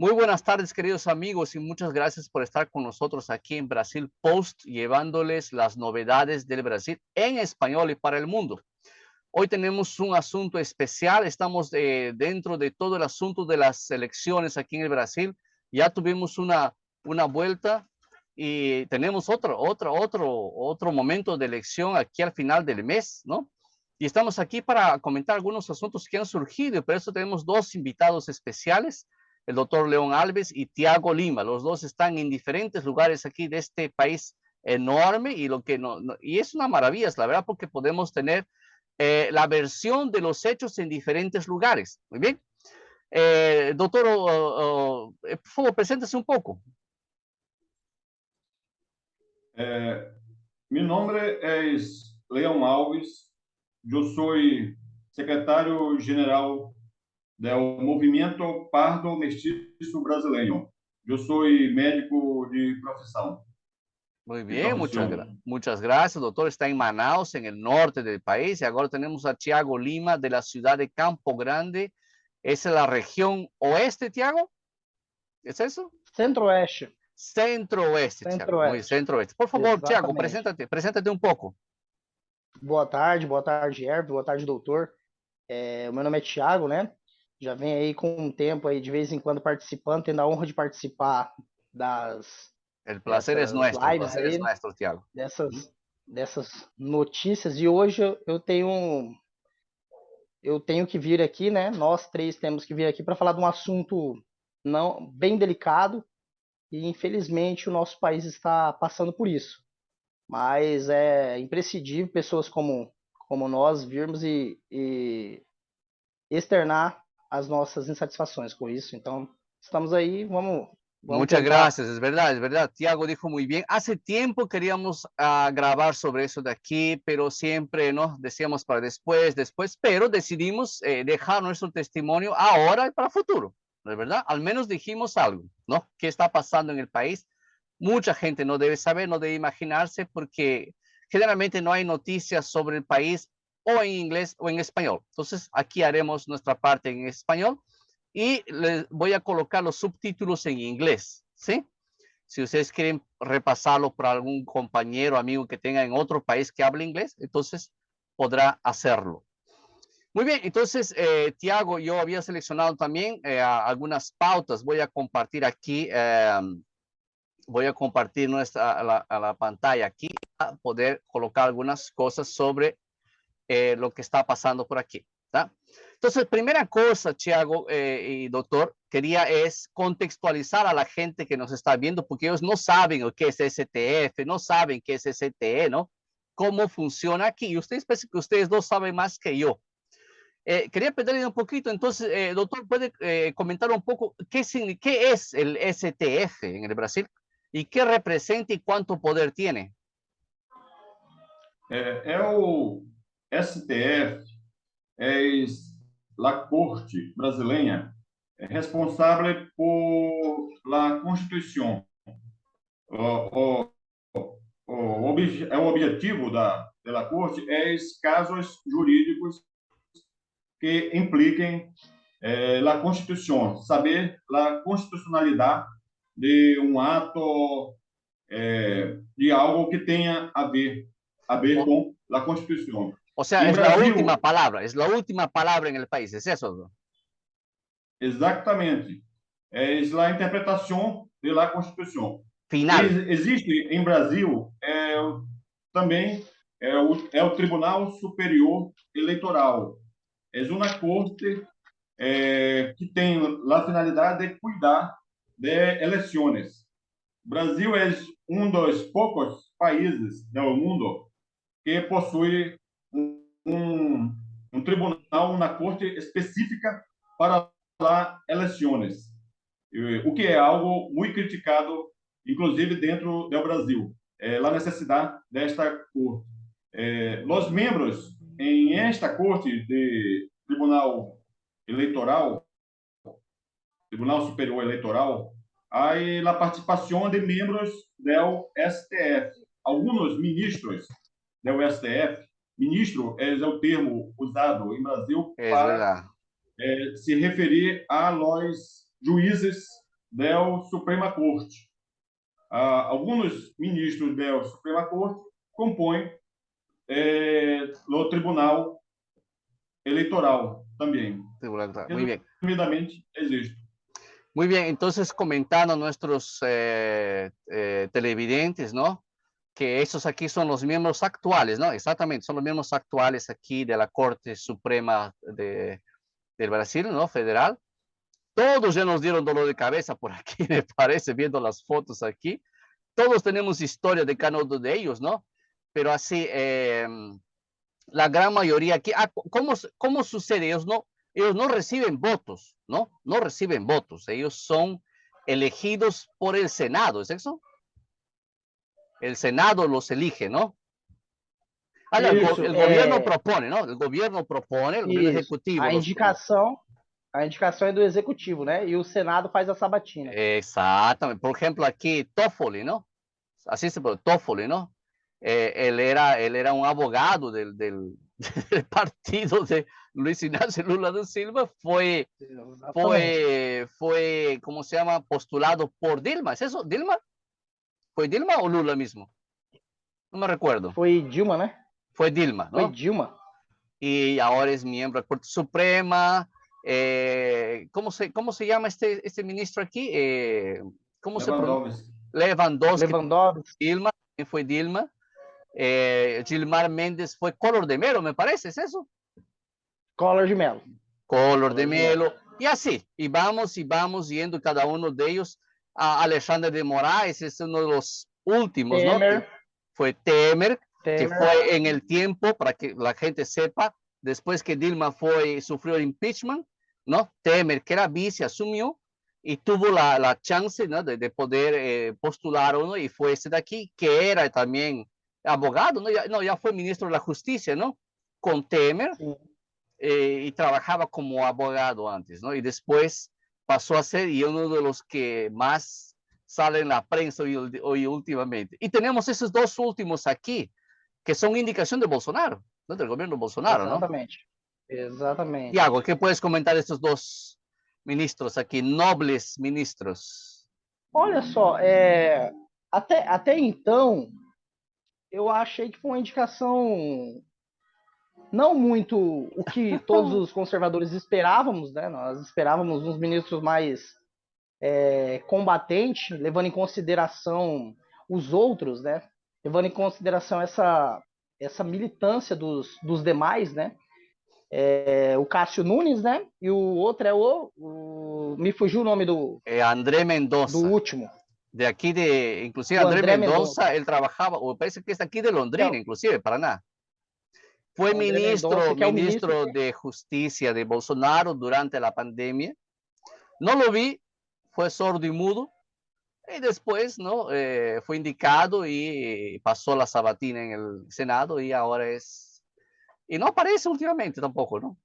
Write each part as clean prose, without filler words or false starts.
Muy buenas tardes, queridos amigos, y muchas gracias por estar con nosotros aquí en Brasil Post, llevándoles las novedades del Brasil en español y para el mundo. Hoy tenemos un asunto especial, estamos dentro de todo el asunto de las elecciones aquí en el Brasil. Ya tuvimos una vuelta y tenemos otro momento de elección aquí al final del mes, ¿no? Y estamos aquí para comentar algunos asuntos que han surgido, y por eso tenemos dos invitados especiales, el doctor León Alves y Tiago Lima. Los dos están en diferentes lugares aquí de este país enorme, y y es una maravilla, es la verdad, porque podemos tener la versión de los hechos en diferentes lugares. Muy bien. Doctor, por favor, preséntese un poco. Meu nome é Leão Alves, eu sou secretário-geral do Movimento Pardo Mestiço Brasileiro. Eu sou médico de profissão. Muy bien, muchas gracias, doctor. Está en Manaus, en el norte del país, y ahora tenemos a Tiago Lima de la ciudad de Campo Grande. ¿Esa es la región oeste, Tiago? ¿Es eso? Centro-Oeste. Centro-Oeste, Tiago. Muy centro-oeste. Por favor, Tiago, preséntate um pouco. Boa tarde, Hervé, boa tarde, doutor. O meu nome é Tiago, né? Já vem aí com um tempo aí, de vez em quando participando, tendo a honra de participar El placer es nuestro, Tiago. Dessas notícias. E hoje eu tenho que vir aqui, né? Nós três temos que vir aqui para falar de um assunto bem delicado, e infelizmente o nosso país está passando por isso. Mas é imprescindível pessoas como nós virmos e externar as nossas insatisfações com isso. Então, estamos aí, vamos Muchas gracias, es verdad. Tiago dijo muy bien. Hace tiempo queríamos grabar sobre eso de aquí, pero siempre nos decíamos para después, pero decidimos dejar nuestro testimonio ahora y para el futuro, ¿no es verdad? Al menos dijimos algo, ¿no? ¿Qué está pasando en el país? Mucha gente no debe saber, no debe imaginarse, porque generalmente no hay noticias sobre el país o en inglés o en español. Entonces, aquí haremos nuestra parte en español y les voy a colocar los subtítulos en inglés, ¿sí? Si ustedes quieren repasarlo por algún compañero, amigo que tenga en otro país que hable inglés, entonces podrá hacerlo. Muy bien, entonces, Tiago, yo había seleccionado también algunas pautas. Voy a compartir aquí, voy a compartir a la pantalla aquí para poder colocar algunas cosas sobre lo que está pasando por aquí, ¿tá? Entonces, primera cosa, Tiago y doctor, quería es contextualizar a la gente que nos está viendo, porque ellos no saben qué es STF, no saben qué es STE, ¿no? Cómo funciona aquí. Y ustedes parece que ustedes dos saben más que yo. Quería pedirle un poquito, entonces, doctor, ¿puede comentar un poco qué es el STF en el Brasil y qué representa y cuánto poder tiene? O STF, é a Corte Brasileira responsável por la Constituição. O objetivo da Corte é casos jurídicos que impliquem a Constituição, saber a constitucionalidade de ato, de algo que tenha a ver com a Constituição. O sea, es Brasil, la última palabra en el país, ¿es eso? Exatamente. É a interpretação da Constituição. Final. Existe em Brasil também o Tribunal Superior Eleitoral. É uma corte que tem a finalidade de cuidar de eleições. O Brasil é dos poucos países do mundo que possui um tribunal, uma corte específica para as eleições, o que é algo muito criticado, inclusive dentro do Brasil, a necessidade desta corte. Os membros em esta corte de Tribunal Eleitoral, Tribunal Superior Eleitoral, há a participação de membros do STF. Alguns ministros do STF, ministro é o termo usado em Brasil para se referir a los juízes da Suprema Corte. Alguns ministros da Suprema Corte compõem o Tribunal Eleitoral também. Muy bien. Resumidamente, existe. Muy bien, entonces comentando a nuestros televidentes, ¿no? Que esos aquí son los miembros actuales, ¿no? Exactamente, son los miembros actuales aquí de la Corte Suprema del Brasil, ¿no? Federal. Todos ya nos dieron dolor de cabeza por aquí, me parece, viendo las fotos aquí. Todos tenemos historia de cada uno de ellos, ¿no? Pero así, la gran mayoría aquí, ¿cómo sucede? Ellos no reciben votos, ¿no? No reciben votos. Ellos son elegidos por el Senado, ¿es eso? El Senado los elige, ¿no? Isso, El gobierno propone, ¿no? El gobierno propone, el gobierno isso. ejecutivo. A indicação é do executivo, né? E o Senado faz a sabatina. Exactamente. Por ejemplo, aquí Toffoli, ¿no? Así se llama, Toffoli, ¿no? Él era un abogado del partido de Luis Ignacio Lula da Silva, fue, ¿cómo se llama? Postulado por Dilma, ¿es eso? ¿Dilma? ¿Fue Dilma o Lula mismo? No me recuerdo. Foi Dilma, né? Fue Dilma, ¿no? Foi Dilma. Y ahora es miembro de la Corte Suprema. ¿Cómo se llama este ministro aquí? ¿Cómo se pronuncia? Lewandowski. Dilma, también fue Dilma. Gilmar Mendes fue Collor de Mello, me parece, ¿es eso? Collor de Mello. Collor de Mello. Y así, y vamos yendo cada uno de ellos. Alexandre de Moraes es uno de los últimos, Temer. ¿no? Fue Temer, que fue en el tiempo, para que la gente sepa, después que Dilma sufrió el impeachment, ¿no? Temer, que era vice, asumió y tuvo la chance, ¿no? de poder postular uno, y fue ese de aquí, que era también abogado, ¿no? Ya fue ministro de la Justicia, ¿no? Con Temer, y trabajaba como abogado antes, ¿no? Y después pasó a ser y uno de los que más sale en la prensa hoy últimamente. Y tenemos esos dos últimos aquí, que son indicación de Bolsonaro, ¿no? Del gobierno de Bolsonaro, Exatamente. ¿no? Exatamente. Tiago, ¿qué puedes comentar de estos dos ministros aqui, nobles ministros? Olha só, até então, eu achei que foi uma indicação não muito o que todos os conservadores esperávamos, né? Nós esperávamos uns ministros mais combatentes, levando em consideração os outros, né? Levando em consideração essa militância dos demais, né? O Cássio Nunes, né? E o outro é me fugiu o nome do... André Mendonça. Do último. De aqui inclusive André Mendonça, ele trabalhava, parece que é aqui de Londrina, inclusive, Paraná. Foi ministro de Justiça de Bolsonaro durante a pandemia. Não lo vi, foi sordo e mudo. Y después, ¿no? Fue indicado y pasó la sabatina en el Senado y ahora es... Y no aparece últimamente tampoco, ¿no?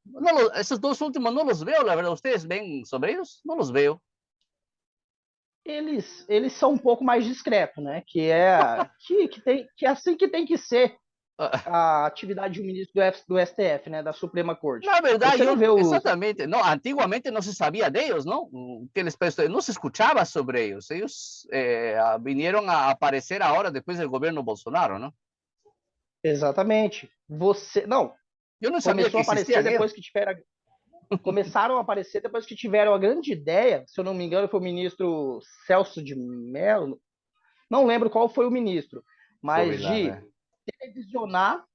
Esos dos últimos no los veo, la verdad. ¿Ustedes ven sobre ellos? No los veo. Eles são um pouco mais discretos, né? Que é assim que tem que ser a atividade de um ministro do STF, né? Da Suprema Corte. Na verdade, exatamente. No, antiguamente no se sabía de ellos, ¿no? No se escuchaba sobre ellos. Ellos vinieron a aparecer ahora después del gobierno Bolsonaro, ¿no? Exatamente. Eu não sabia que existia depois que tiveram... Começaram a aparecer depois que tiveram a grande ideia, se eu não me engano, foi o ministro Celso de Mello, não lembro qual foi o ministro, mas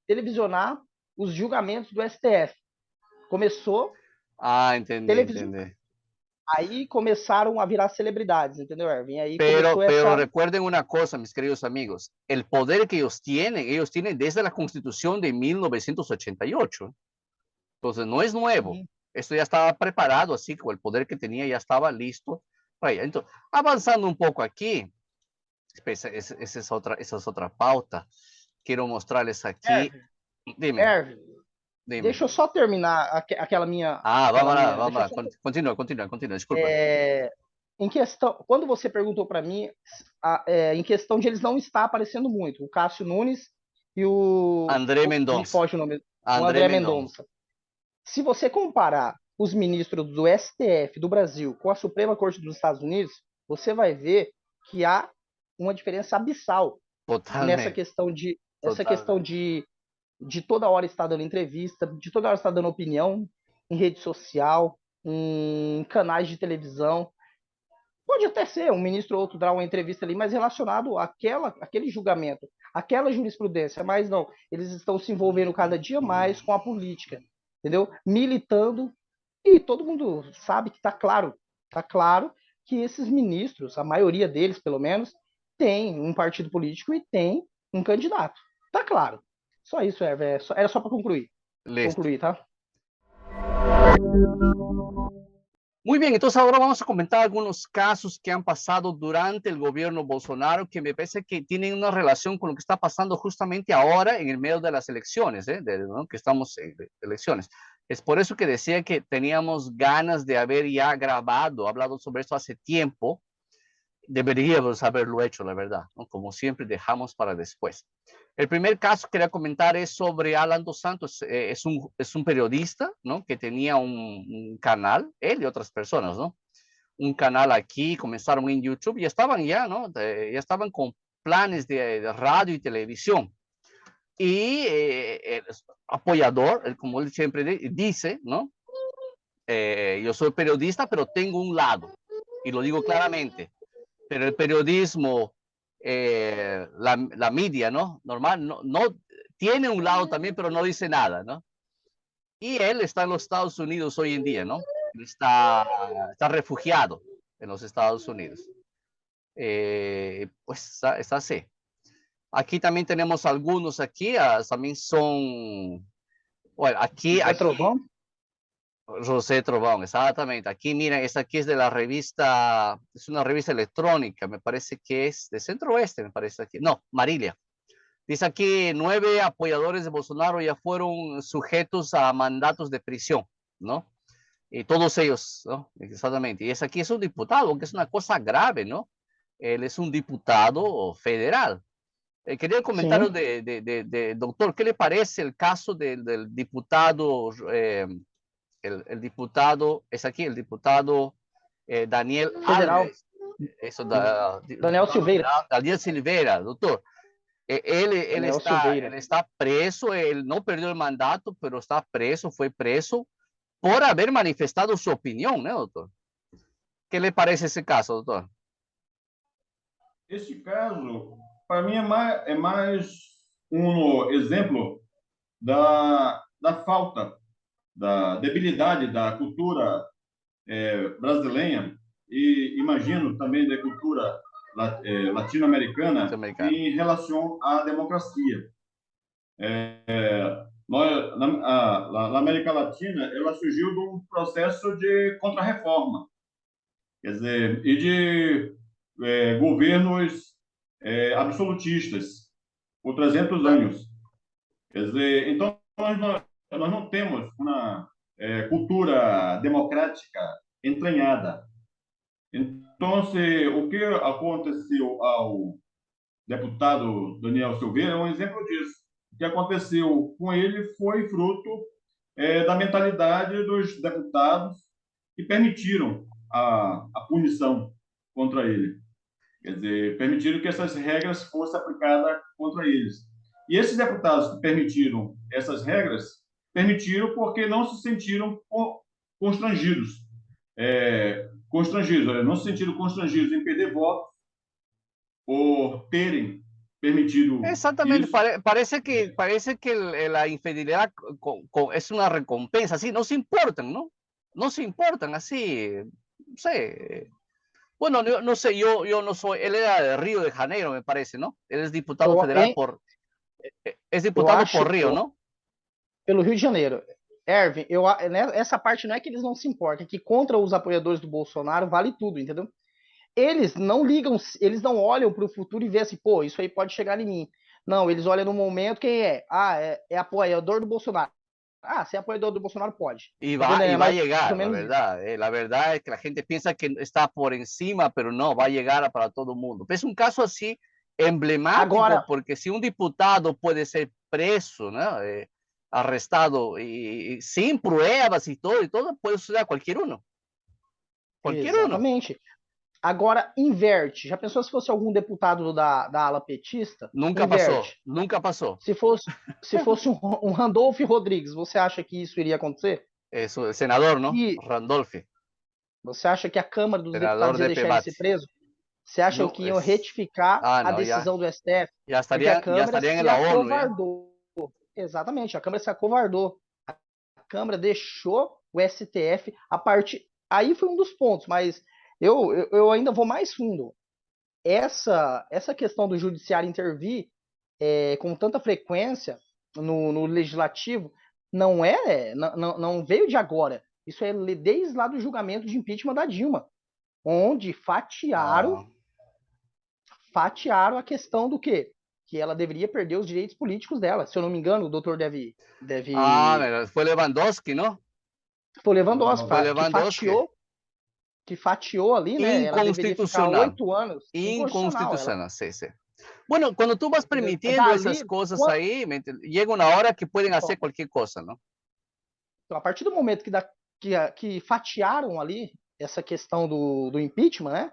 televisionar os julgamentos do STF. Começou... entendi. Aí começaram a virar celebridades, entendeu, Erwin? Aí pero recuerden una cosa, mis queridos amigos, el poder que ellos tienen desde la Constitución de 1988. Entonces, no es nuevo. Esto ya estaba preparado, así que el poder que tenía ya estaba listo. Entonces, avanzando un poco aquí, esa es otra pauta. Quiero mostrarles aquí. Dime. Erwin, deixa eu só terminar aquela minha... Vamos lá. Continua, desculpa. Em questão, quando você perguntou para mim, em questão de eles não estar aparecendo muito, o Cássio Nunes e o... André Mendonça. Me foge o nome. O André Mendonça. Se você comparar os ministros do STF do Brasil com a Suprema Corte dos Estados Unidos, você vai ver que há uma diferença abissal nessa Totalmente, questão totalmente. de toda hora estar dando entrevista, de toda hora estar dando opinião em rede social, em canais de televisão. Pode até ser um ministro ou outro dar uma entrevista ali, mas relacionado àquele julgamento, àquela jurisprudência, mas não, eles estão se envolvendo cada dia mais com a política, entendeu? Militando, e todo mundo sabe que está claro que esses ministros, a maioria deles pelo menos, tem um partido político e tem um candidato. Está claro. Só isso, era só para Listo. concluir, tá? Muy bien, entonces ahora vamos a comentar algunos casos que han pasado durante el gobierno Bolsonaro que me parece que tienen una relación con lo que está pasando justamente ahora en el medio de las elecciones, ¿no? Que estamos en elecciones. Es por eso que decía que teníamos ganas de haber ya grabado, hablado sobre esto hace tiempo. Deberíamos haberlo hecho, la verdad, ¿no? Como siempre dejamos para después. El primer caso que quería comentar es sobre Alan dos Santos. Es un periodista, ¿no? Que tenía un canal, él y otras personas, ¿no? Un canal aquí, comenzaron en YouTube y estaban ya, ¿no? Ya estaban con planes de radio y televisión. Y el apoyador, como él siempre dice, ¿no? Yo soy periodista, pero tengo un lado. Y lo digo claramente. Pero el periodismo, la media, ¿no? Normal, no tiene un lado también, pero no dice nada, ¿no? Y él está en los Estados Unidos hoy en día, ¿no? Está refugiado en los Estados Unidos. Pues está así. Aquí también tenemos algunos aquí, también son, bueno, aquí, José Trovão? José Trovão, exactamente. Aquí, mira, esta aquí es de la revista, es una revista electrónica, me parece que es de Centro Oeste, me parece aquí. No, Marilia. Dice aquí, 9 apoyadores de Bolsonaro ya fueron sujetos a mandatos de prisión, ¿no? Y todos ellos, ¿no? Exactamente. Y es aquí es un diputado, que es una cosa grave, ¿no? Él es un diputado federal. Quería el comentario Sim. de doctor, ¿qué le parece el caso del diputado, el diputado, es aquí, el diputado Daniel Federal. Alves, eso, Daniel diputado Silveira. federal, Daniel Silveira, doctor. Daniel Silveira. Él está preso, él no perdió el mandato, pero está preso, fue preso por haber manifestado su opinión, ¿no, doctor? ¿Qué le parece ese caso, doctor? Esse caso, para mim, é mais um exemplo da falta, da debilidade da cultura brasileira e, imagino, também da cultura latino-americana Americano. em relação à democracia. Na América Latina, ela surgiu de um processo de contra-reforma, quer dizer, e de governos absolutistas por 300 anos. Quer dizer, então, nós não temos uma cultura democrática entranhada. Então, o que aconteceu ao deputado Daniel Silveira é um exemplo disso. O que aconteceu com ele foi fruto da mentalidade dos deputados que permitiram a punição contra ele. Quer dizer, permitiram que essas regras fossem aplicadas contra eles. E esses deputados que permitiram essas regras, permitiram porque não se sentiram constrangidos. Não se sentiram constrangidos em perder votos por terem permitido Exactamente, isso. parece que la infidelidad es una recompensa, así, no se importan, ¿no? No se importan, así, no sé. Bueno, no sé, yo no soy, él era de Río de Janeiro, me parece, ¿no? Él es diputado federal es eu diputado acho, por Río, ¿no? pelo Rio de Janeiro. Erwin, essa parte não é que eles não se importam, é que contra os apoiadores do Bolsonaro vale tudo, entendeu? Eles não ligam, eles não olham para o futuro e vê assim, pô, isso aí pode chegar em mim. Não, eles olham no momento quem é. Ah, é apoiador do Bolsonaro. Ah, se é apoiador do Bolsonaro, pode. Y Entendeu? va, y É va a mais llegar, ou menos isso. la verdad es que la gente piensa que está por encima, pero no, va a llegar para todo el mundo. Es un caso así emblemático, Agora, porque si un diputado puede ser preso, ¿no? Arrestado y sin pruebas y todo, puede suceder a cualquier uno. Cualquier uno. exatamente. Agora, inverte. Já pensou se fosse algum deputado da ala petista? Nunca passou, Inverte. nunca passou. Se fosse um Randolph Rodrigues, você acha que isso iria acontecer? Eso, el senador, ¿no? Que Randolphi, você acha que a Câmara dos senador Deputados ia de deixar ele ser Pebate. preso? Você acha No, que iam retificar a no, ya, decisão do STF? Porque a ya Câmara estarían en se la ONU, ¿ya? acovardou. Exatamente, a Câmara se acovardou. A Câmara deixou o STF a partir. Aí foi um dos pontos, mas eu ainda vou mais fundo. Essa questão do judiciário intervir com tanta frequência no legislativo não veio de agora. Isso é desde lá do julgamento de impeachment da Dilma, onde fatiaram a questão do quê? Que ela deveria perder os direitos políticos dela. Se eu não me engano, o doutor deve Fue Lewandowski, ¿no? foi Lewandowski, Fue Lewandowski. que fatiou ali, né? Ela deveria ficar Inconstitucional. 8 anos. Inconstitucional, sí, sí. Bueno, cuando tú vas permitiendo Dali, esas cosas ahí, llega una hora que pueden hacer cualquier cosa, ¿no? Então, a partir do momento que fatiaram ali essa questão do impeachment, né?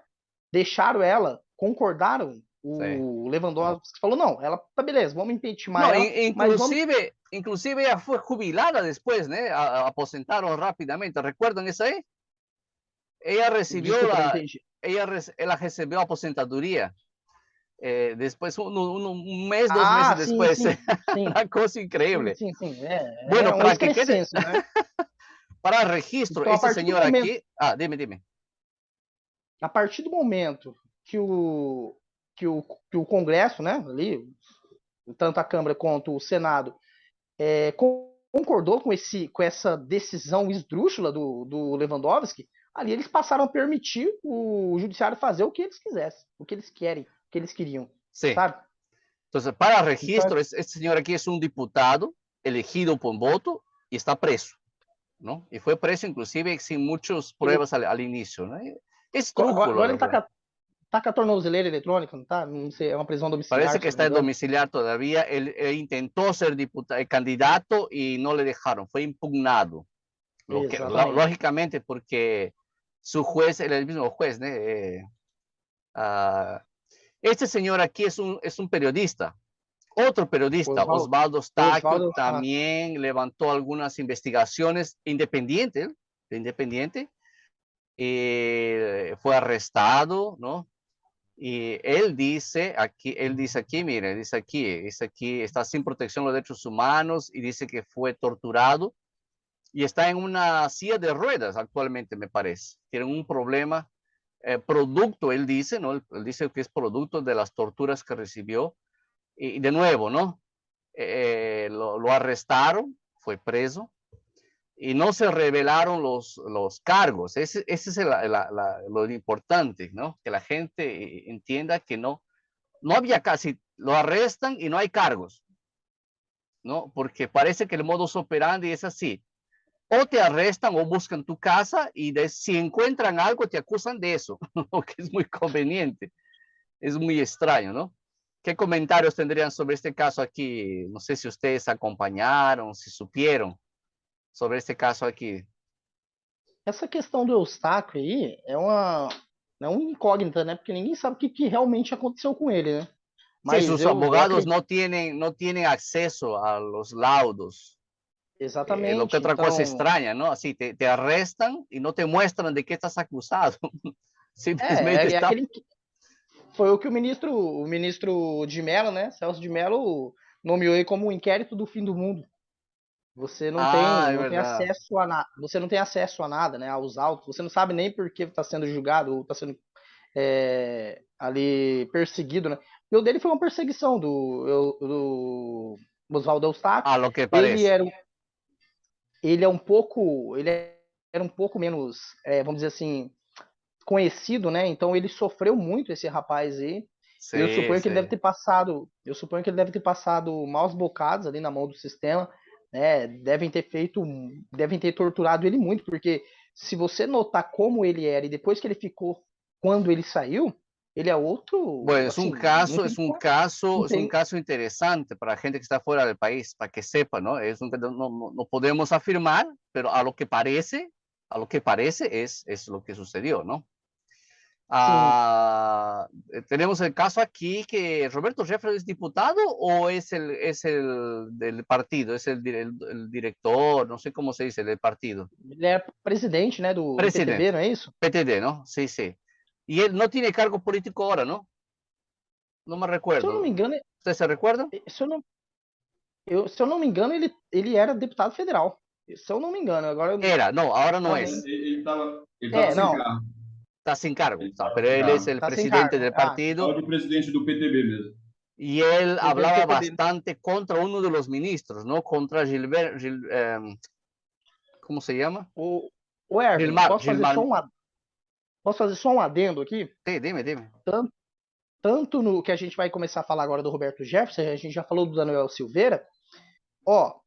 Deixaram ela, concordaram. O Lewandowski falou, não, ela tá beleza, vamos impeachment no, ela. Inclusive ella fue jubilada después, ¿no? Aposentaron rápidamente. ¿Recuerdan esa ahí? Ella recibió ella recibió aposentadoria. Después, un mes, 2 meses después. Sim, sim. Una cosa increíble. Sim. Bueno, para que quede... né? Para registro, então, esse senhor aqui... dime. A partir do momento que o Congresso, né, ali, tanto a Câmara quanto o Senado, concordou com essa decisão esdrúxula do Lewandowski, ali eles passaram a permitir o judiciário fazer o que eles quisessem, o que eles querem, o que eles queriam, sabe? Então, para registro, esse senhor aqui é um deputado elegido por voto e está preso, não? E foi preso, inclusive, sem muitas provas al início, né? Agora ele está com a tornozeleira eletrônica, não está? Não sei, é uma prisão domiciliar. Parece que está em domiciliar todavía. Ele tentou ser candidato e não le dejaron, foi impugnado. Lógicamente, porque su juez, ele é o mesmo juez, né? Este senhor aqui é um periodista. Otro periodista, Osvaldo Stacchio, también levantó algunas investigaciones independientes, fue arrestado, ¿no? Y él dice aquí, mire, dice aquí, está sin protección de los derechos humanos y dice que fue torturado y está en una silla de ruedas actualmente, me parece. Tiene un problema, producto, él dice, ¿no? Él dice que es producto de las torturas que recibió. Y de nuevo, ¿no? Lo arrestaron, fue preso y no se revelaron los cargos. Ese es lo importante, ¿no? Que la gente entienda que no había casi, lo arrestan y no hay cargos, ¿no? Porque parece que el modus operandi es así. O te arrestan o buscan tu casa y si encuentran algo te acusan de eso, lo que es muy conveniente. Es muy extraño, ¿no? ¿Qué comentarios tendrían sobre este caso aquí? No sé si ustedes acompañaron, si supieron sobre este caso aqui. Essa questão do Eustáquio aí é uma incógnita, né? Porque ninguém sabe o que realmente aconteceu com ele, né? Mas sí, sus abogados no tienen acceso a los laudos. Exatamente. Lo que otra cosa extraña, ¿no? Así te arrestan y no te muestran de qué estás acusado. Simplesmente está... Foi o que o ministro de Mello, né? Celso de Mello nomeou ele como um inquérito do fim do mundo. Você não tem acesso a nada. Você não tem acesso a nada, né? Aos autos. Você não sabe nem por que está sendo julgado ou está sendo ali perseguido, né? E o dele foi uma perseguição do Oswaldo Eustáquio. Lo que parece. Ele era um pouco menos, vamos dizer assim, conhecido, né? Então ele sofreu muito, esse rapaz aí. Sim, eu suponho que ele deve ter passado maus bocados ali na mão do sistema, né? Devem ter torturado ele muito, porque se você notar como ele era e depois que ele ficou, quando ele saiu, ele é outro. Bueno, assim, es un caso interesante para a gente que está fuera del país, para que sepa, ¿no? No podemos afirmar, pero a lo que parece es lo que sucedió, ¿no? Sim. Tenemos el caso aquí que Roberto Jefferson es diputado o es el del partido, es el director, no sé cómo se dice, del partido. Ele é presidente, né, do PTB, Presidente, não é isso? PTD, ¿no? Sí, sí. Y él no tiene cargo político ahora, ¿no? No me Se eu não me recuerdo. engano, ¿Usted se recuerda? se eu não me engano, ele era deputado federal. Se eu não me engano, agora eu Era, no, ahora no também. es. Ele estava sem Não, cargo. Está sin cargo, Ele está, estava pero sem él es cargo. el tá sem presidente cargo. del Ah, partido Era o presidente do PTB mesmo. y él do hablaba PTB. bastante contra uno de los ministros, ¿no? Contra ¿cómo se llama? O Erwin, Gilmar. posso fazer só um adendo aqui? Sí, dime. Tanto no que a gente vai começar a falar agora do Roberto Jefferson, a gente já falou do Daniel Silveira. Ó,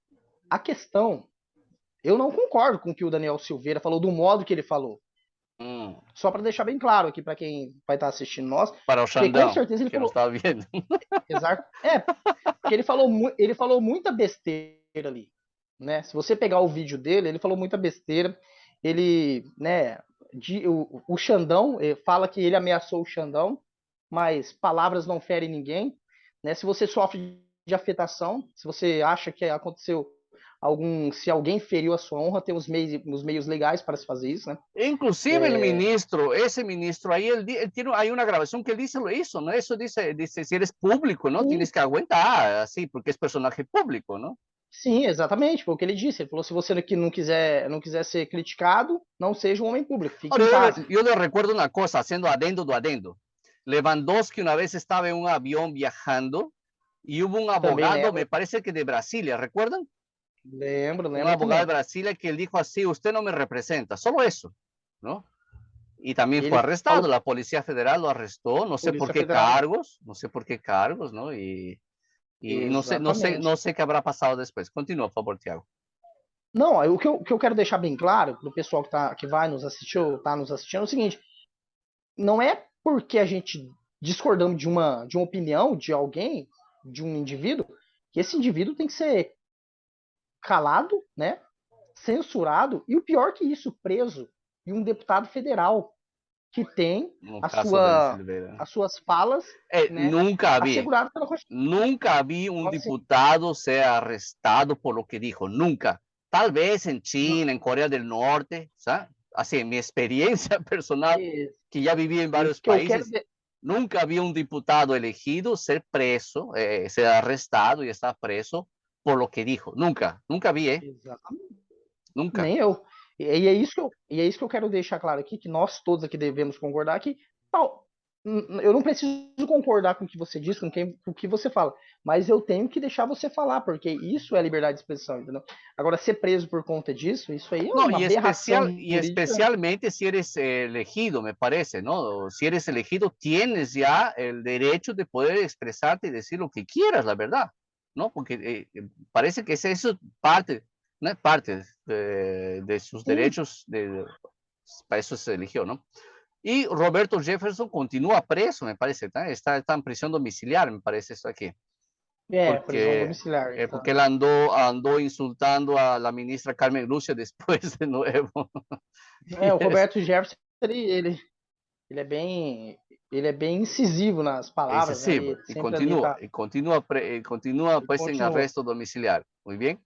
a questão, eu não concordo com o que o Daniel Silveira falou, do modo que ele falou. Só para deixar bem claro aqui para quem vai estar assistindo nós, Para o porque com Xandão, certeza ele que não falou, estava vendo. exato, porque ele falou muita besteira ali, né? Se você pegar o vídeo dele, ele falou muita besteira. Ele, né, o Xandão fala que ele ameaçou o Xandão, mas palavras não ferem ninguém, né? Se você sofre de afetação, se você acha que aconteceu se alguém feriu a sua honra, tem os meios legais para se fazer isso, né? Inclusive el ministro, ese ministro ahí, hay una grabación que él dice lo hizo, ¿no? Eso dice, si eres público, ¿no? Sim. Tienes que aguentar, así, porque es personaje público, ¿no? Sim, exatamente, foi o que ele disse. Ele falou: se você não quiser ser criticado, não seja um homem público, fique em paz. Yo le recuerdo una cosa, haciendo adendo do adendo. Lewandowski una vez estaba en un avión viajando y hubo un abogado, me parece que de Brasilia, ¿recuerdan? Lembro Un abogado também. de Brasilia que él dijo así, usted no me representa, solo eso, ¿no? Y también E fue ele arrestado, falou, la Policía Federal lo arrestó, no sé por Polícia qué Federal. cargos, ¿no? Y Exatamente. no sé qué habrá pasado después. Continúa, por favor, Tiago. Não, o que eu quero deixar bem claro pro pessoal que vai nos assistir ou tá nos assistindo é o seguinte: não é porque a gente discordamos de uma opinião de alguém, de um indivíduo, que esse indivíduo tem que ser calado, né? Censurado e o pior que isso, preso. E um deputado federal que tem No caso de Silveira. as suas falas, né, Nunca vi assegurado pela Constituição. Nunca vi un diputado ser arrestado por lo que dijo, nunca. Tal vez en China, en Corea del Norte, ¿sabes? Así, mi experiencia personal, que ya viví en varios países, nunca vi un diputado elegido ser preso, ser arrestado y estar preso por lo que dijo. Nunca vi, Exatamente. Nunca. Nem eu. E é isso que eu quero deixar claro aqui, que nós todos aqui devemos concordar que eu não preciso concordar com o que você diz, com o que você fala, mas eu tenho que deixar você falar, porque isso é liberdade de expressão, entendeu? Agora, ser preso por conta disso, isso aí é uma aberração jurídica. Especialmente si eres elegido, me parece, ¿no? Si eres elegido, tienes ya el derecho de poder expresarte y decir lo que quieras, la verdad, ¿no? Porque parece que eso parte, ¿no? Parte de sus derechos, para eso se eligió, ¿no? Y Roberto Jefferson continúa preso, me parece, ¿tá? Está en prisión domiciliar, me parece eso aquí. Prisão domiciliar. Porque él andó insultando a la ministra Carmen Lúcia después de nuevo. O Roberto Jefferson, ele é bem incisivo nas palavras. Incisivo, né? y continúa pues en arresto domiciliar. Muy bien.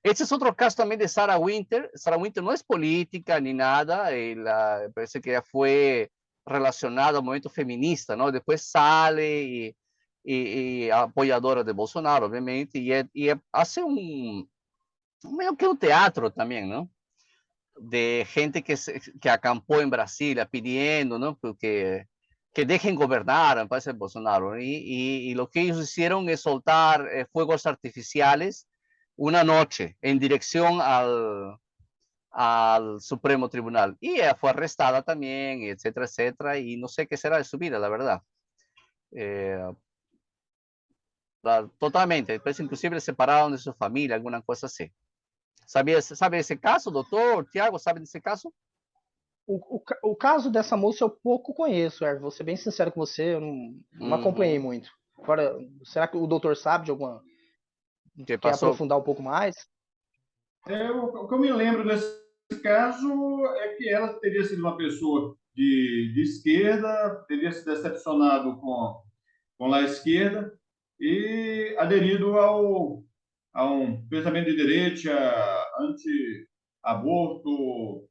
Este es otro caso también de Sarah Winter. Sarah Winter no es política ni nada, parece que ella fue relacionada al movimiento feminista, ¿no? Después sale y apoyadora de Bolsonaro, obviamente, y hace medio que un teatro también, ¿no? De gente que acampó en Brasilia pidiendo, ¿no? Que dejen gobernar, me parece, Bolsonaro. Y lo que ellos hicieron es soltar fuegos artificiales una noche en dirección al Supremo Tribunal. Y ella fue arrestada también, etcétera, etcétera, y no sé qué será de su vida, la verdad. Totalmente, pues inclusive le separaron de su familia, alguna cosa así. ¿Sabe esse caso, doutor? Tiago, sabe desse caso? O caso dessa moça eu pouco conheço, Erwin. Vou ser bem sincero com você, eu não acompanhei muito. Agora, será que o doutor sabe de alguma... Quer aprofundar um pouco mais? O que eu me lembro desse caso é que ela teria sido uma pessoa de esquerda, teria se decepcionado com a esquerda e aderido a um pensamento de direita, anti-aborto,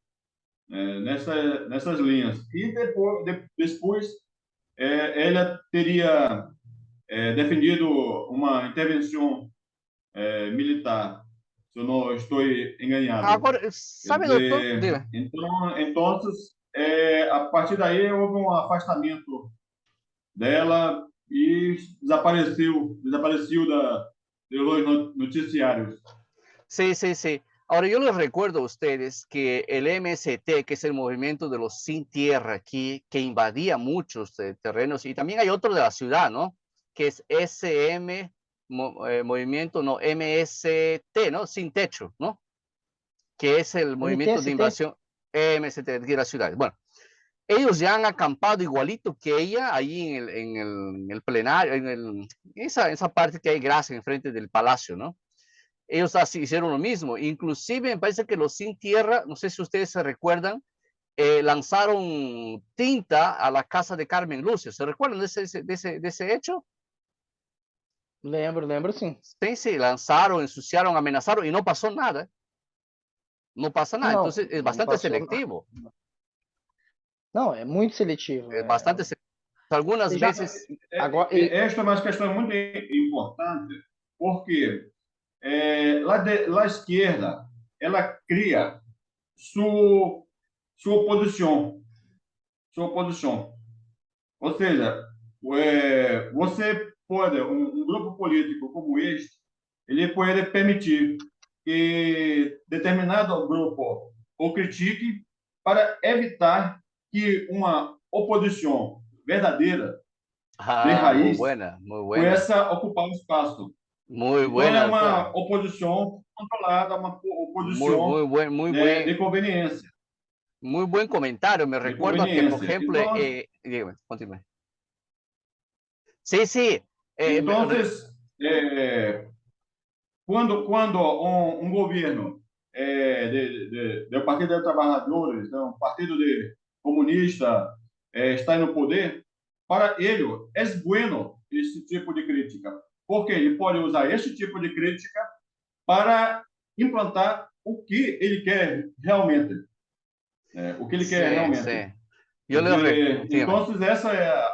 nessas linhas. E depois ela teria defendido uma intervenção militar, se eu não estou enganado. Agora, Quer sabe, doutor? dizer, Diga. então, a partir daí houve um afastamento dela e desapareceu de los noticiários. Sí, sí, sí. Ahora, yo les recuerdo a ustedes que el MST, que es el movimiento de los sin tierra aquí, que invadía muchos terrenos, y también hay otro de la ciudad, ¿no? Que es movimiento, no, MST, ¿no? Sin techo, ¿no? Que es el movimiento de MTST? invasión MST de la ciudad. Bueno, ellos ya han acampado igualito que ella ahí en el plenario, esa parte que hay grasa enfrente del palacio, ¿no? Ellos así hicieron lo mismo. Inclusive me parece que los sin tierra, no sé si ustedes se recuerdan, lanzaron tinta a la casa de Carmen Lucio. ¿Se recuerdan de ese hecho? Lembro sim. Sí, sí, lanzaron, ensuciaron, amenazaron y no pasó nada. No pasa nada. Não, Entonces es não bastante passou. selectivo. Não, é muito seletivo. Es bastante selectivo. Algunas Já, veces... agora, Esta é uma questão muito importante, porque a esquerda ela cria sua oposição, ou seja, você pode um grupo político como este, ele pode permitir que determinado grupo o critique para evitar que uma oposição verdadeira de Ah, muy raiz buena, muy buena. possa ocupar o espaço. Muy Então, é buena, uma doctora. oposição controlada, uma Muy, oposição muy buen, muy de buen, conveniência. muy buen comentario. Me De recuerdo que, por conveniência. ejemplo, dígame, continúe. Sí, sí. Então, quando governo do Partido dos Trabalhadores, um partido comunista está no poder, para ele é bueno esse tipo de crítica, porque ele pode usar esse tipo de crítica para implantar o que ele quer realmente. O que ele quer sí, realmente. sí. Yo le recuerdo, Então, essa é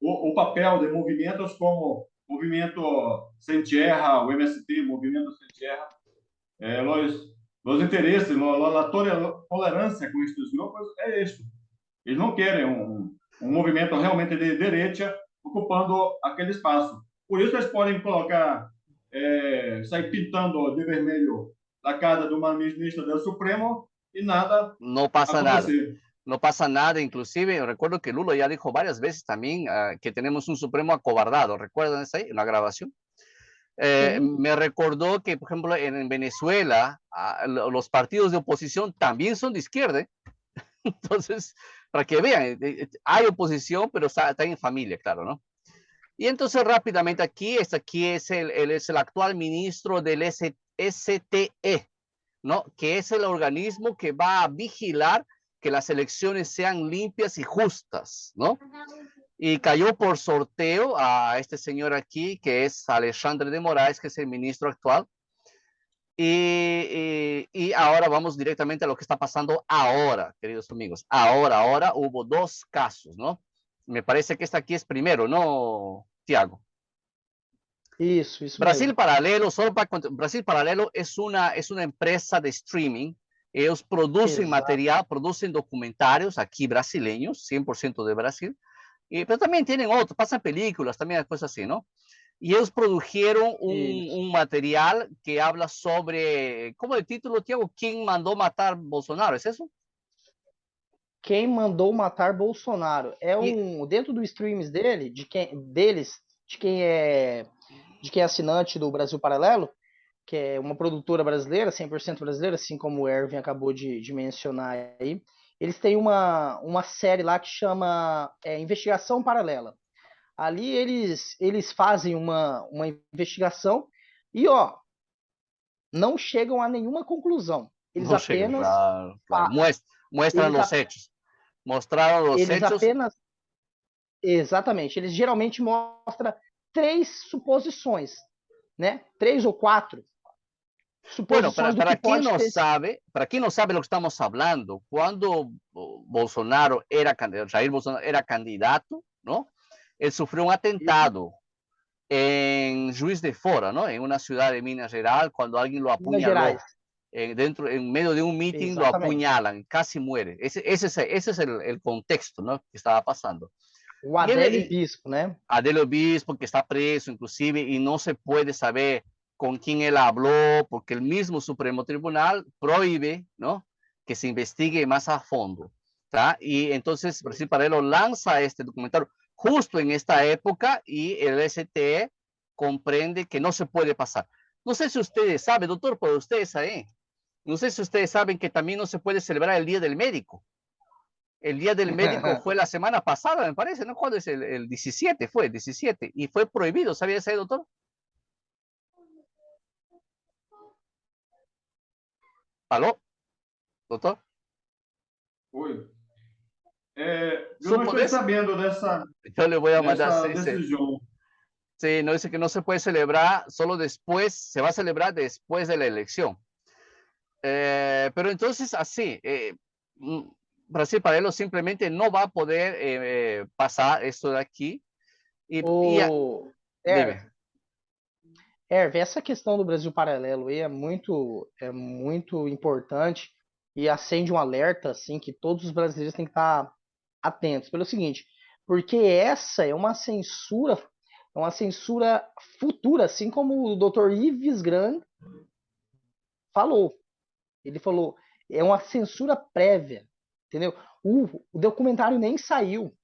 o papel de movimentos como Movimento Sem Terra, o MST, Movimento Sem Terra, os interesses, a tolerância com estes grupos é isso. Eles não querem um movimento realmente de direita ocupando aquele espaço. Por isso eles podem colocar, sair pintando de vermelho a casa de uma ministra do Supremo e nada no pasa nada. acontecer. No pasa nada, inclusive recuerdo que Lula ya dijo varias veces también que tenemos un Supremo acobardado. ¿Recuerdan eso ahí en la grabación? Me recordó que, por ejemplo, en Venezuela, los partidos de oposición también son de izquierda. Entonces, para que vean, hay oposición, pero está en familia, claro, ¿no? Y entonces rápidamente aquí es el actual ministro del STE, ¿no? Que es el organismo que va a vigilar que las elecciones sean limpias y justas, ¿no? Y cayó por sorteo a este señor aquí, que es Alexandre de Moraes, que es el ministro actual. Y ahora vamos directamente a lo que está pasando ahora, queridos amigos. Ahora hubo dos casos, ¿no? Me parece que esta aquí es primero, ¿no, Tiago? Isso Brasil mesmo. Paralelo, Brasil Paralelo es una empresa de streaming. Ellos producen Exato. material, producen documentarios aquí brasileños, 100% de Brasil, pero también tienen otros, pasan películas, también cosas así, ¿no? Y ellos produjeron un material que habla sobre, ¿cómo el título, Tiago? ¿Quién mandó matar Bolsonaro? ¿Es eso? Quem mandou matar Bolsonaro? Dentro do streams de quem é assinante do Brasil Paralelo, que é uma produtora brasileira, 100% brasileira, assim como o Erwin acabou de mencionar aí. Eles têm uma série lá que chama Investigação Paralela. Ali eles fazem uma investigação e, não chegam a nenhuma conclusão. Eles No apenas... claro. Muestran los hechos. Mostraram os Eles hechos. apenas... Exatamente. Eles geralmente mostram 3 suposições, né? 3 ou 4 Bueno, suposições do que para pode ter... quien no sabe lo que estamos hablando, cuando Bolsonaro era, Jair Bolsonaro era candidato, ¿no? Él sufrió un atentado en Juiz de Fora, ¿no? En una ciudad de Minas Gerais, cuando alguien lo Minas apuñaló. Gerais. En medio de un meeting lo Exatamente. apuñalan, casi muere. Ese es el contexto, ¿no? Que estaba pasando. O Y Adélio Bispo, né? Adélio Bispo, que está preso, inclusive, y no se puede saber con quién él habló, porque el mismo Supremo Tribunal prohíbe, ¿no? Que se investigue más a fondo. ¿tá? Y entonces Brasil Paralelo lanza este documental justo en esta época y el STE comprende que no se puede pasar. No sé si ustedes saben, doctor, por ustedes ahí, no sé si ustedes saben que también no se puede celebrar el Día del Médico. El Día del Médico fue la semana pasada, me parece, ¿no? ¿Cuándo es el 17? Fue el 17 y fue prohibido, ¿sabía ese, doctor? ¿Aló? ¿Doctor? Oi. Eu não ¿Supo estou de eso? sabendo Yo le voy a mandar, dessa sí, sí. decisão. Sí, no dice que no se puede celebrar solo después, se va a celebrar después de la elección. Pero entonces así, Brasil Paralelo simplemente no va a poder pasar esto de aquí. O Dime. Essa questão do Brasil Paralelo aí é muito importante e acende um alerta assim que todos os brasileiros têm que estar atentos. Pelo seguinte, porque essa é uma censura futura, assim como o Dr. Yves Grand falou. Ele falou, é uma censura prévia, entendeu? O documentário nem saiu.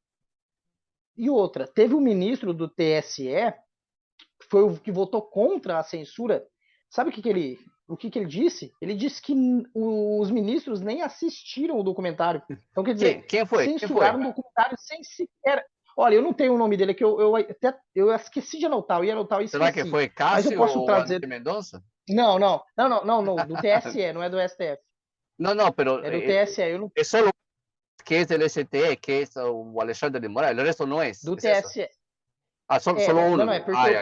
E outra, teve um ministro do TSE, que foi o que votou contra a censura. Sabe o que ele disse? Ele disse que os ministros nem assistiram o documentário. Então, quer dizer, Quem foi? censuraram o documentário sem sequer... Olha, eu não tenho o nome dele, que eu esqueci de anotar, eu ia anotar e esqueci. Será que foi Mas eu Cássio posso ou trazer... Mendonça? Não, do TSE, não é do STF. No, pero é do TSE. Eu não... es solo que es del STE, que es o Alexandre de Moraes, el resto no es. Do ¿es TSE. eso? Ah, solo uno. Não, é porque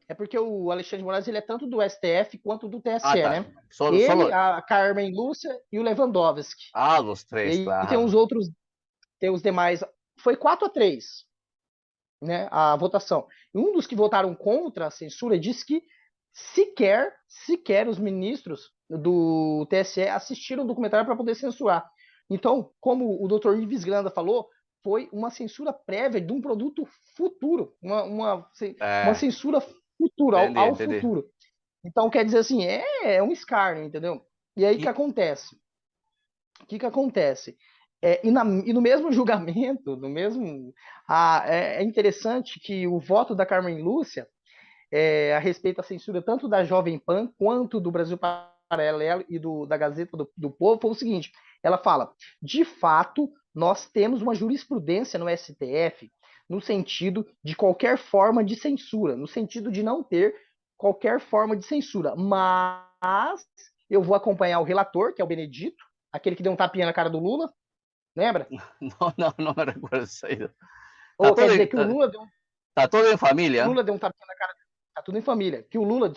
é porque o Alexandre de Moraes ele é tanto do STF quanto do TSE, tá. né? Solo... a Carmen Lúcia e o Lewandowski. Ah, os três, e claro. Tem os outros, tem os demais. Foi 4-3, né? A votação. Um dos que votaram contra a censura disse que sequer os ministros do TSE assistiram o documentário para poder censurar. Então, como o Dr. Yves Granda falou, foi uma censura prévia de um produto futuro, uma censura futura, ao futuro. Então, quer dizer assim, é um escárnio, entendeu? E aí, o que acontece? E no mesmo julgamento, é interessante que o voto da Carmen Lúcia a respeito da censura tanto da Jovem Pan quanto do Brasil Paralelo e da Gazeta do Povo foi o seguinte, ela fala, de fato, nós temos uma jurisprudência no STF no sentido de qualquer forma de censura, no sentido de não ter qualquer forma de censura, mas eu vou acompanhar o relator, que é o Benedito, aquele que deu um tapinha na cara do Lula, lembra? Não me recuerdo isso aí. Quer dizer que o Lula deu... Tá tudo em família. O Lula deu um tapinha na cara dele. Tá tudo em família. Que o Lula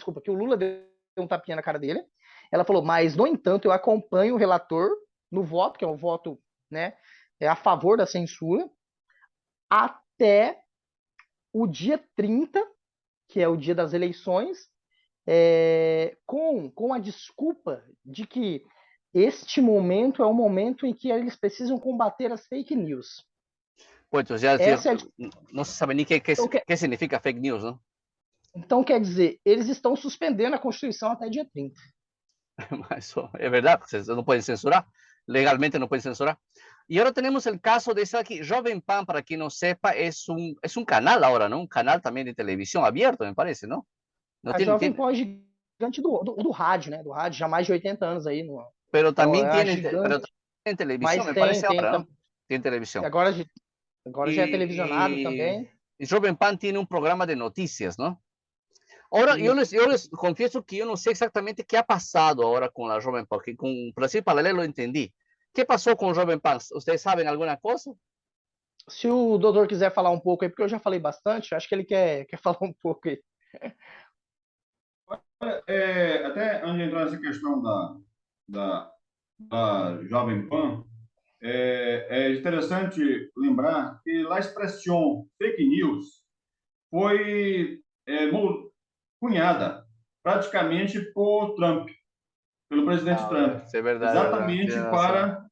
deu um tapinha na cara dele. Ela falou, mas, no entanto, eu acompanho o relator no voto, que é um voto, né, a favor da censura, até o dia 30, que é o dia das eleições, com a desculpa de que este momento é o momento em que eles precisam combater as fake news. Pois, já não se sabe nem o que significa fake news, não? Então, quer dizer, eles estão suspendendo a Constituição até dia 30. Mas é verdade, vocês não podem censurar, legalmente não podem censurar. E agora temos o caso desse aqui, Jovem Pan, para quem não sepa, é um canal agora, não? Um canal também de televisão aberto, me parece, não? A Jovem Pan é gigante do rádio, né? Do rádio, já há mais de 80 anos aí. Pero também tem televisão, me parece agora, tem televisão. Agora já é televisionado também. E Jovem Pan tem um programa de notícias, não? Ahora, yo les confieso que yo no sé exactamente qué ha pasado ahora con la Jovem Pan, porque con Brasil Paralelo entendí. que passou com o Jovem Pan? Vocês sabem alguma coisa? Se o doutor quiser falar um pouco aí, porque eu já falei bastante, acho que ele quer falar um pouco aí. Até antes de entrar nessa questão da, da Jovem Pan, é interessante lembrar que a expressão fake news foi cunhada praticamente por Trump, pelo presidente Trump, Isso é verdade, exatamente tem razão. para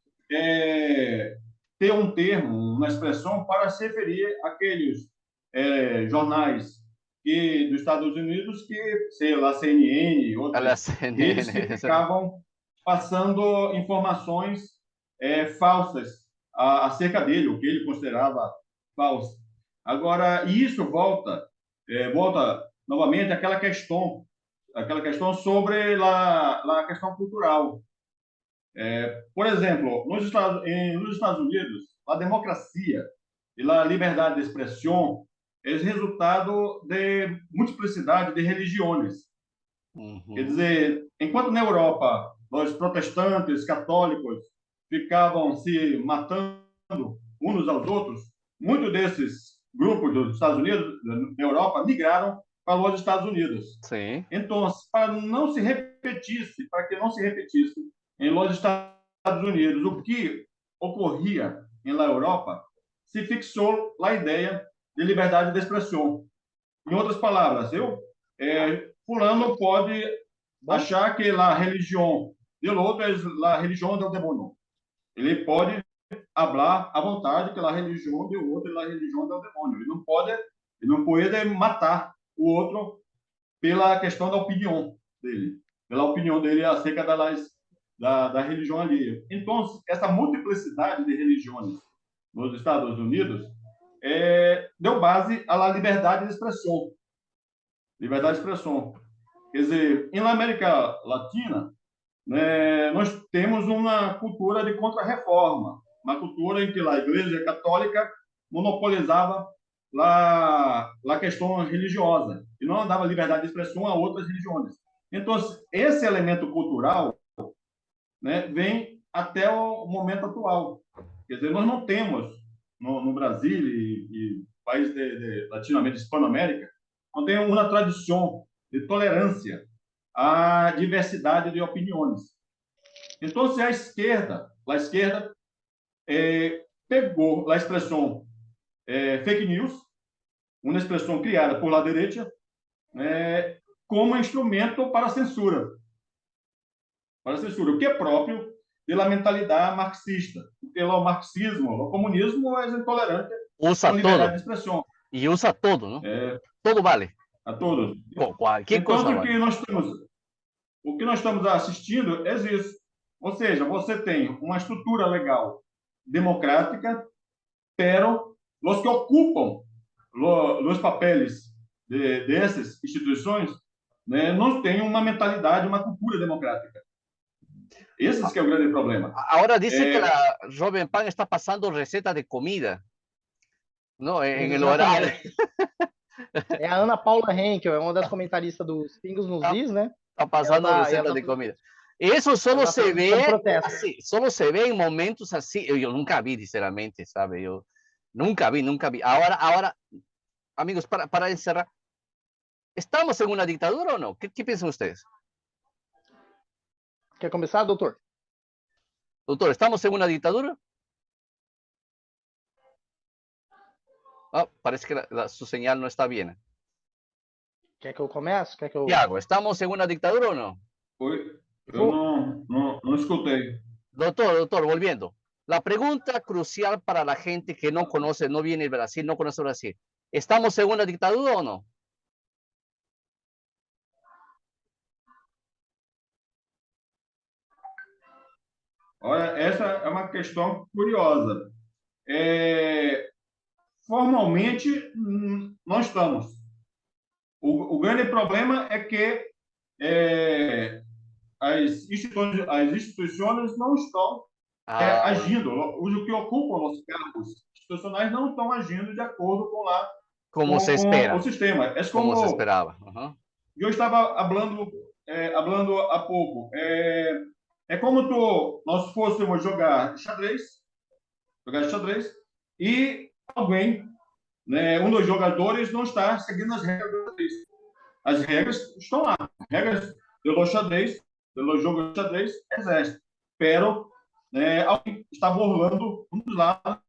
ter um termo, uma expressão para se referir àqueles jornais dos Estados Unidos que, sei lá, CNN, Olha a outras redes que CNN. ficavam passando informações falsas acerca dele, o que ele considerava falso. Agora, isso volta novamente àquela questão sobre a questão cultural. Por exemplo, nos Estados Unidos, a democracia e a liberdade de expressão é resultado de multiplicidade de religiões. Quer dizer, enquanto na Europa os protestantes, católicos ficavam se matando uns aos outros, muitos desses grupos dos Estados Unidos, da Europa, migraram para os Estados Unidos. Sim. Então, para que não se repetisse em los Estados Unidos o que ocorria na Europa, se fixou a ideia de liberdade de expressão. Em outras palavras, fulano pode achar que a religião do outro é a religião do demônio. Ele pode falar à vontade que a religião do outro é a religião do demônio. Ele não pode matar o outro pela questão da opinião dele acerca da religião alheia. Então, essa multiplicidade de religiões nos Estados Unidos deu base à liberdade de expressão. Liberdade de expressão. Quer dizer, na América Latina, né, nós temos uma cultura de contra-reforma, uma cultura em que a Igreja Católica monopolizava a questão religiosa e não dava liberdade de expressão a outras religiões. Então, esse elemento cultural, né, vem até o momento atual. Quer dizer, nós não temos no Brasil e países de Latinoamérica, Hispanoamérica, não tem uma tradição de tolerância à diversidade de opiniões. Então, se a esquerda pegou a expressão fake news, uma expressão criada por la direita, como instrumento para a censura. O que é próprio da mentalidade marxista. Porque o marxismo, o comunismo é intolerante usa à liberdade todo. de expressão. E usa todo, não? Todo vale. A todos. Qualquer então, coisa vale. O que nós estamos assistindo é isso. Ou seja, você tem uma estrutura legal democrática, pero os que ocupam os papéis dessas instituições, né, não têm uma mentalidade, uma cultura democrática. Esse que é o grande problema. Agora dizem que a Jovem Pan está passando receita de comida, não? Em el horário. É a Ana Paula Henkel, é uma das comentaristas dos Pingos nos Is, né? Está passando receita de comida. Isso só se vê assim, só se vê em momentos assim. Eu nunca vi, sinceramente, sabe? Eu nunca vi. Agora, amigos, para encerrar, ¿estamos em uma ditadura ou não? Que pensam vocês? Quer começar, doutor? Doutor, ¿estamos em uma ditadura? Parece que sua señal não está bem. Quer que eu comece? Tiago, ¿estamos em uma ditadura ou não? Oi, eu não escutei. Doctor, volviendo. La pregunta crucial para la gente que no conoce, no viene de Brasil, no conoce Brasil. ¿Estamos en una dictadura o no? Olha, essa é uma questão curiosa. Formalmente, não estamos. O grande problema é que as instituições não estão agindo, os que ocupam os cargos institucionais não estão agindo de acordo com se espera. O sistema. É como se esperava. Eu estava falando há pouco. É como nós fôssemos jogar xadrez e alguém, né, um dos jogadores não está seguindo as regras do xadrez. As regras estão lá. Regras do xadrez, do jogo de xadrez, existe. Pero, né, alguém está burlando um dos lados,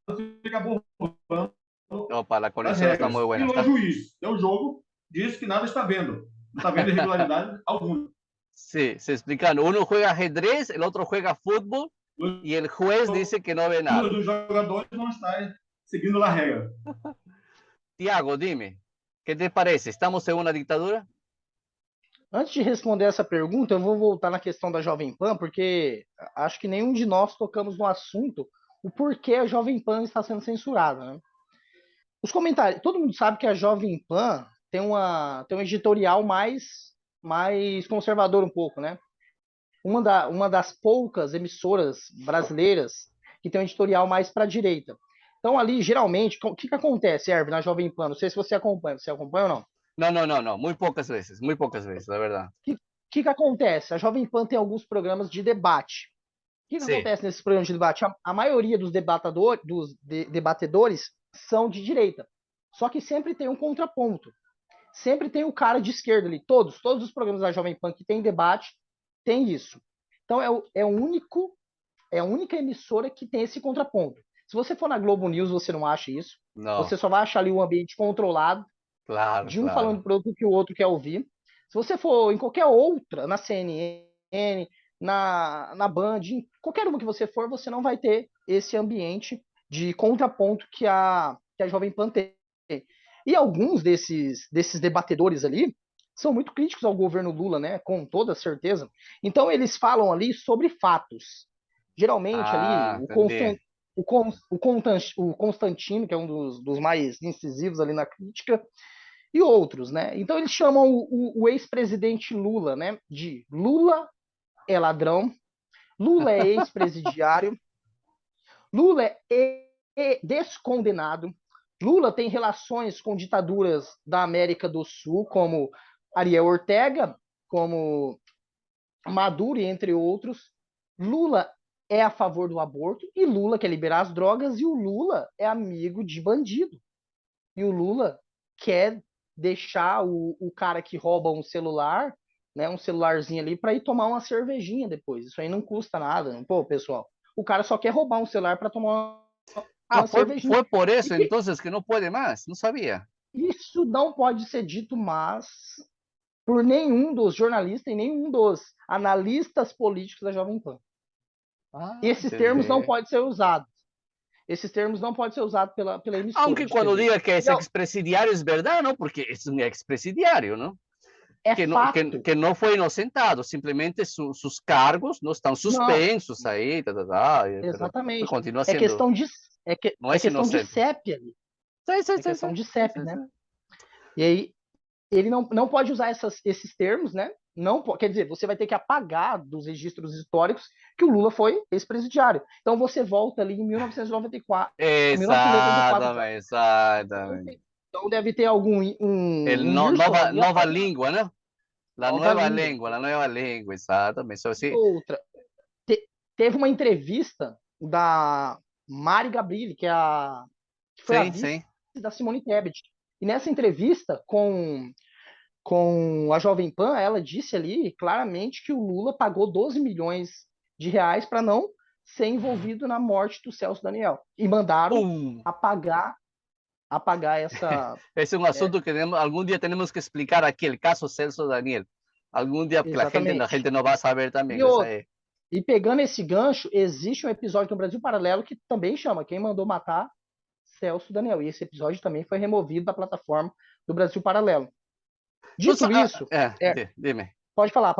fica burlando Opa, la as conexión está muy regras. E buena. o juiz, o jogo, diz que nada está vendo. Não está vendo irregularidade alguma. Sí, se explican. Uno juega ajedrez, el otro juega fútbol y el juez dice que no ve Um nada. dos jogadores não está seguindo a regra. Tiago, dime, ¿qué te parece? ¿Estamos en una dictadura? Antes de responder essa pergunta, eu vou voltar na questão da Jovem Pan, porque acho que nenhum de nós tocamos no assunto o porquê a Jovem Pan está sendo censurada, né? Os comentários, todo mundo sabe que a Jovem Pan tem um editorial mais conservador um pouco, né? Uma das poucas emissoras brasileiras que tem um editorial mais para a direita. Então ali, geralmente, o que acontece, Hervé, na Jovem Pan? Não sei se você acompanha ou não? No, muy pocas veces, la verdad. O que acontece? A Jovem Pan tem alguns programas de debate. O que Sí. acontece nesses programas de debate? A maioria dos debatedores são de direita. Só que sempre tem um contraponto. Sempre tem o cara de esquerda ali. Todos os programas da Jovem Pan que tem debate tem isso. Então é a única emissora que tem esse contraponto. Se você for na Globo News, você não acha isso. No, Você só vai achar ali um ambiente controlado, claro, de um claro. falando para outro que o outro quer ouvir. Se você for em qualquer outra, na CNN, na Band, em qualquer uma que você for, você não vai ter esse ambiente de contraponto que a Jovem Pan tem. E alguns desses debatedores ali são muito críticos ao governo Lula, né? Com toda certeza. Então eles falam ali sobre fatos. Geralmente ali o Constantino, que é um dos mais incisivos ali na crítica, e outros, né? Então eles chamam o ex-presidente Lula, né? De Lula é ladrão, Lula é ex-presidiário, Lula é descondenado, Lula tem relações com ditaduras da América do Sul, como Ariel Ortega, como Maduro, entre outros. Lula é a favor do aborto e Lula quer liberar as drogas e o Lula é amigo de bandido. E o Lula quer deixar o cara que rouba um celular, né, um celularzinho ali, para ir tomar uma cervejinha depois. Isso aí não custa nada. Né? Pô, pessoal, o cara só quer roubar um celular para tomar uma cervejinha. Fue por eso entonces que no puede más, no sabía. Isso não pode ser dito, mas por nenhum dos jornalistas e nenhum dos analistas políticos da Jovem Pan. Esses termos não podem ser usados. Esses termos não podem ser usados pela emissora. Aunque cuando diga que es expresidiario es verdad, ¿no? Porque es un expresidiario, ¿no? Que no fue inocentado, simplemente sus cargos no están suspensos não. Aí. Exatamente. Continua sendo... É questão de, questão de CEP ali. É questão de CEP, né? E aí, ele não pode usar esses termos, né? Não, quer dizer, você vai ter que apagar dos registros históricos que o Lula foi ex-presidiário. Então você volta ali em 1994. Exatamente. Então deve ter algum nova língua, né? La nueva língua, exatamente. Outra. Teve uma entrevista da Mari Gabrilli, que foi a vice da Simone Tebet. E nessa entrevista com a Jovem Pan, ela disse ali claramente que o Lula pagou 12 milhões de reais para não ser envolvido na morte do Celso Daniel. E mandaram apagar essa... Esse é um assunto que algum dia temos que explicar aqui, o caso Celso Daniel. Algum dia a gente não vai saber também. E pegando esse gancho, existe um episódio no Brasil Paralelo que também chama Quem Mandou Matar Celso Daniel. E esse episódio também foi removido da plataforma do Brasil Paralelo. Dito isso... Dime. Pode falar.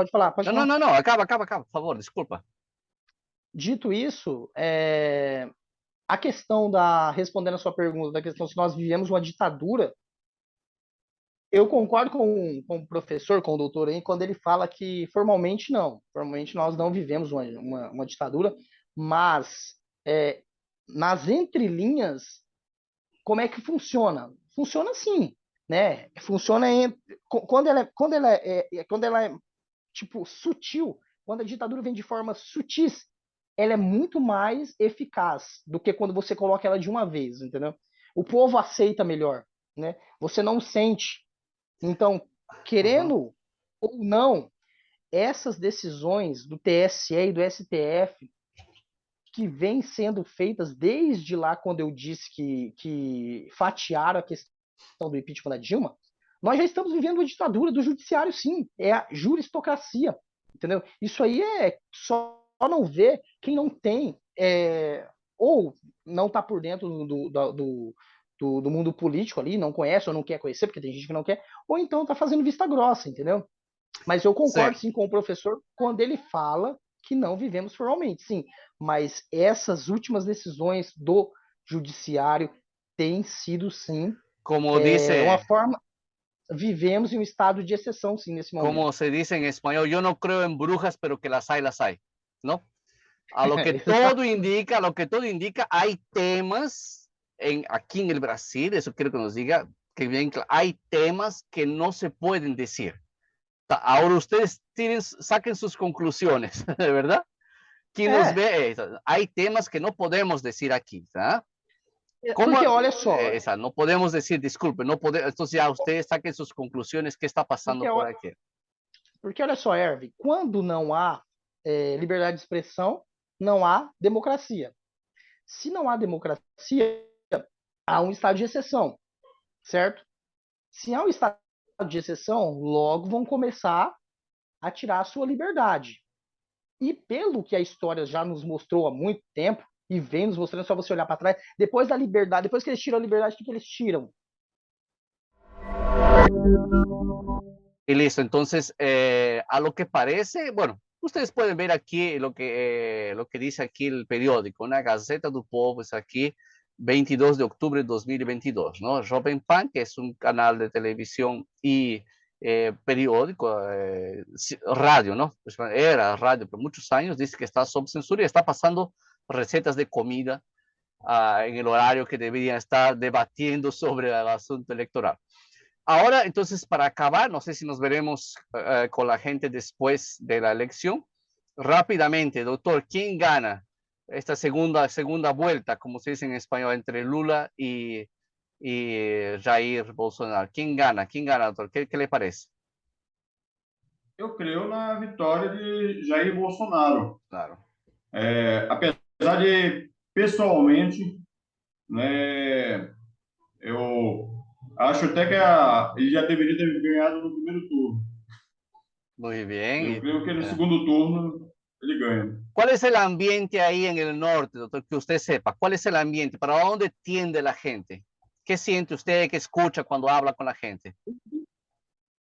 Não, acaba, por favor, desculpa. Dito isso, a questão respondendo a sua pergunta, da questão se nós vivemos uma ditadura, eu concordo com o professor, com o doutor aí, quando ele fala que formalmente nós não vivemos uma ditadura, mas nas entrelinhas, como é que funciona? Funciona assim, né? Funciona quando ela é tipo sutil, quando a ditadura vem de forma sutis, ela é muito mais eficaz do que quando você coloca ela de uma vez, entendeu? O povo aceita melhor, né? Você não sente. Então, querendo ou não, essas decisões do TSE e do STF que vêm sendo feitas desde lá quando eu disse que fatiaram a questão do impeachment da Dilma, nós já estamos vivendo uma ditadura do judiciário, sim. É a juristocracia, entendeu? Isso aí é só não ver quem não tem ou não está por dentro do mundo político ali, não conhece ou não quer conhecer, porque tem gente que não quer, ou então está fazendo vista grossa, entendeu? Mas eu concordo sim com o professor quando ele fala que não vivemos formalmente, sim. Mas essas últimas decisões do judiciário têm sido, sim, Como dice, uma forma. Vivemos em um estado de exceção, sim, nesse momento. como se dice en español, yo no creo en brujas, pero que las hay, ¿no? A lo que todo indica, hay temas aquí en el Brasil, eso quiero que nos diga, que bien, hay temas que no se pueden decir. Ahora ustedes saquen sus conclusiones, ¿verdad? Quien nos ve, hay temas que no podemos decir aquí, ¿tá? Porque olha só. No podemos decir, disculpe, no podemos, entonces ya ustedes saquen sus conclusiones, ¿qué está pasando por aquí? Porque olha só, Herve, quando não há liberdade de expressão, não há democracia. Se não há democracia, há um estado de exceção, certo? Se há um estado de exceção, logo vão começar a tirar a sua liberdade. E pelo que a história já nos mostrou há muito tempo, e vem nos mostrando, só você olhar para trás, depois da liberdade, depois que eles tiram a liberdade, o que eles tiram? Y listo, entonces, a lo que parece, bueno, ustedes pueden ver aquí lo que dice aquí el periódico, una Gaceta do Povo, es aquí, 22 de octubre de 2022, ¿no? Jovem Pan, que es un canal de televisión y periódico, radio, ¿no? Era radio por muchos años, dice que está sob censura y está pasando recetas de comida en el horario que deberían estar debatiendo sobre el asunto electoral. Ahora, entonces, para acabar, no sé si nos veremos con la gente después de la elección. Rápidamente, doctor, ¿quién gana esta segunda vuelta, como se dice en español, entre Lula y Jair Bolsonaro? ¿Quién gana? ¿Quién gana, doctor? ¿Qué le parece? Eu creio na vitória de Jair Bolsonaro. Claro. Apesar de, pessoalmente, né, eu acho até que ele já deveria ter ganhado no primeiro turno. Muy bien. Eu creio que no segundo turno ele ganha. ¿Cuál es el ambiente ahí en el norte, doctor? Que usted sepa. ¿Cuál es el ambiente? ¿Para dónde tiende la gente? ¿Qué siente usted? ¿Qué escucha cuando habla con la gente?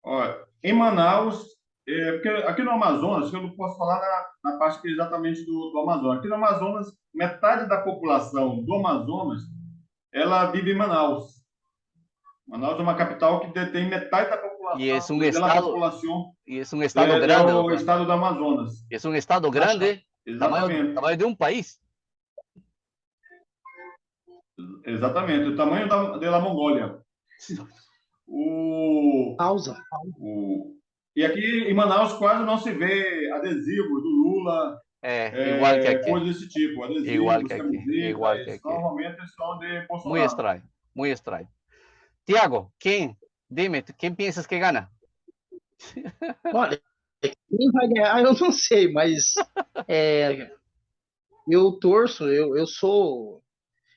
Olha, em Manaus, porque aqui no Amazonas, eu não posso falar na parte exatamente do Amazonas. Aqui no Amazonas, metade da população do Amazonas, ela vive em Manaus. Manaus é uma capital que detém metade da população. E é um estado, grande. É o estado do Amazonas. É um estado grande, tamanho de um país. Exatamente, o tamanho da Mongólia. Pausa. E aqui em Manaus quase não se vê adesivo do Lula. Igual que aqui. Coisas desse tipo, adesivos, igual que aqui. Normalmente são de Bolsonaro. Muy estranho, muy estranho. Tiago, quem pensas que gana? Olha, quem vai ganhar, eu não sei, mas eu torço, eu sou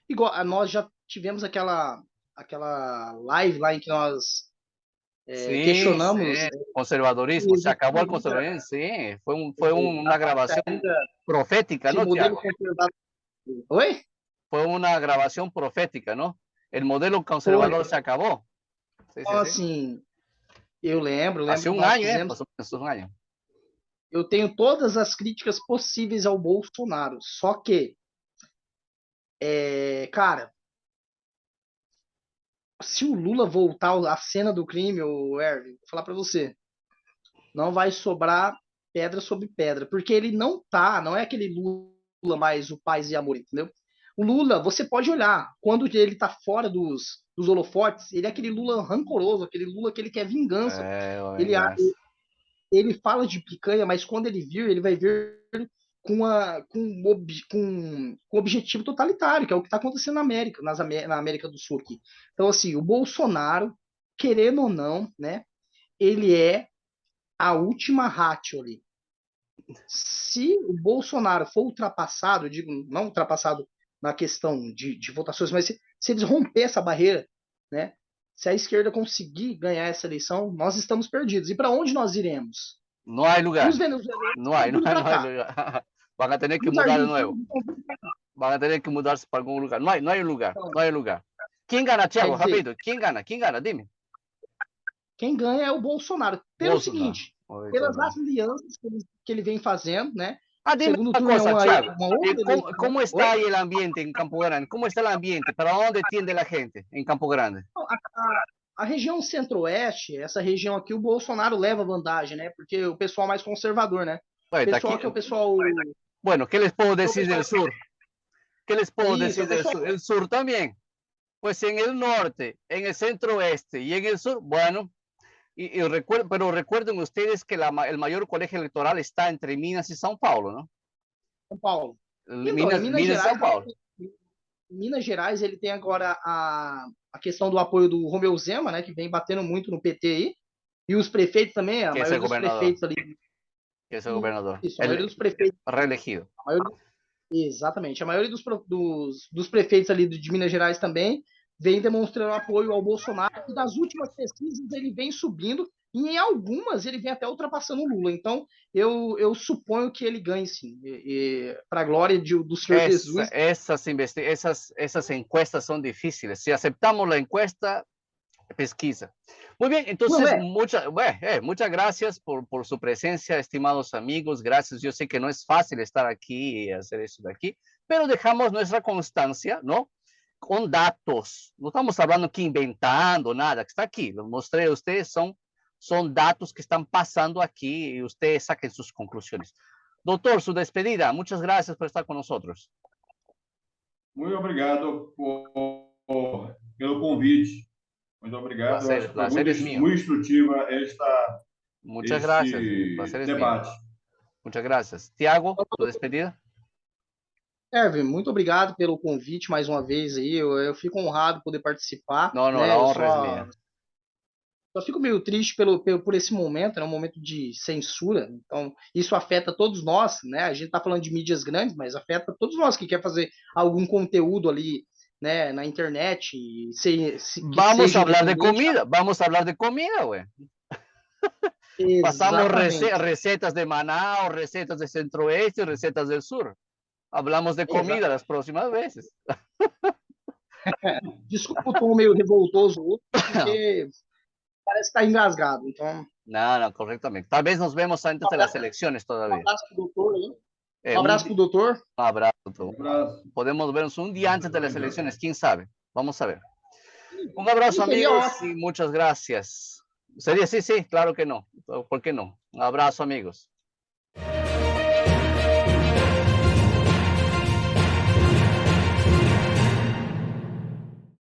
igual, nós já tivemos aquela live lá em que nós questionamos. Conservadorismo, se acabou o conservadorismo, sim, foi uma gravação profética, não, Tiago? Oi? Foi uma gravação profética, não? O modelo conservador se acabou. Assim, eu lembro. Hace um ano, passou um ano. Eu tenho todas as críticas possíveis ao Bolsonaro, só que, cara, se o Lula voltar à cena do crime, o Erwin, vou falar para você, não vai sobrar pedra sobre pedra, porque ele não é aquele Lula mais o paz e amor, entendeu? O Lula, você pode olhar, quando ele tá fora dos holofotes, ele é aquele Lula rancoroso, aquele Lula que ele quer vingança. ele fala de picanha, mas quando ele vir, ele vai vir com um objetivo totalitário, que é o que está acontecendo na América, na América do Sul aqui. Então, assim, o Bolsonaro, querendo ou não, né, ele é a última ratio ali. Se o Bolsonaro for ultrapassado, eu digo, não ultrapassado na questão de votações, mas se eles romper essa barreira, né, se a esquerda conseguir ganhar essa eleição, nós estamos perdidos. E para onde nós iremos? No hay lugar. Os venezuelanos No hay estão vindo para cá. lugar. Van a tener que Os mudar de argentinos nuevo. estão vindo para cá. Van a tener que mudarse para algún lugar. No hay un lugar. Então, No hay lugar. ¿Quién gana, Thiago? quer dizer, Rápido. ¿Quién gana? ¿Quién gana? Dime. quem ganha é o Bolsonaro. Pelo Bolsonaro. seguinte, pelas alianças que ele vem fazendo, né? Ah, dime Segundo una turno é cosa, Thiago. uma outra ¿Cómo, eleição. cómo está ahí el ambiente en Campo Grande? ¿Cómo está el ambiente? ¿Para dónde tiende la gente en Campo Grande? A região centro-oeste, essa região aqui, o Bolsonaro leva vantagem, né? Porque o pessoal mais conservador, né? O Bueno, pessoal aquí, que é o pessoal. bueno, ¿qué les puedo decir del sur? ¿Qué les puedo Isso, decir del sur? El sur también. Pues en el norte, en el centro-oeste y en el sur, bueno, pero recuerden ustedes que el mayor colegio electoral está entre Minas y São Paulo, ¿no? São Paulo. Então, Minas, em Minas Minas e Gerais, São Paulo. em Minas Gerais, ele tem agora a questão do apoio do Romeu Zema, né? Que vem batendo muito no PT aí. E os prefeitos também, a Que maioria esse dos governador. prefeitos ali. Que esse governador. Isso, a maioria dos prefeitos. Reelegido. Exatamente. A maioria dos prefeitos ali de Minas Gerais também vem demonstrando apoio ao Bolsonaro. E das últimas pesquisas ele vem subindo. E em algumas ele vem até ultrapassando o Lula. Então, eu suponho que ele ganhe, sim. Para a glória do Senhor Jesus. Essas encuestas son difíciles. Si aceptamos la encuesta, pesquisa. Muy bien, entonces, muchas gracias por su presencia, estimados amigos. Gracias. Yo sé que no es fácil estar aquí y hacer eso de aquí, pero dejamos nuestra constancia, ¿no? Con datos. No estamos hablando aquí inventando nada, que está aquí. Los mostré a ustedes, son datos que están pasando aquí y ustedes saquen sus conclusiones. Doctor, su despedida. Muchas gracias por estar con nosotros. Muito obrigado pelo convite. Muito obrigado. Placer es mío. Muito instrutiva Muchas gracias. Placer es debate. Mío. Muchas gracias. Tiago, tu despedida. Erwin, muito obrigado pelo convite mais uma vez aí. Eu fico honrado poder participar. Não, né? a honra é minha. Só fico meio triste por esse momento, é um momento de censura. Então, isso afeta todos nós, né? A gente está falando de mídias grandes, mas afeta todos nós que quer fazer algum conteúdo ali, né, na internet. Vamos falar de comida, ué. Passamos receitas de Manaus, receitas de Centro-Oeste, receitas do Sur. Hablamos de comida las próximas vezes. Desculpa o tom meio revoltoso, porque parece que está engasgado. Então... Não, corretamente. Talvez nos vemos antes das eleições todavia. Um abraço para o doutor, hein? Um abraço para o doutor. Um abraço, doutor. Podemos vernos um dia antes das eleições, quem sabe? Vamos a ver. Um abraço, amigos, e muitas gracias. Seria? Sí, claro que não. ¿Por que não? Um abraço, amigos.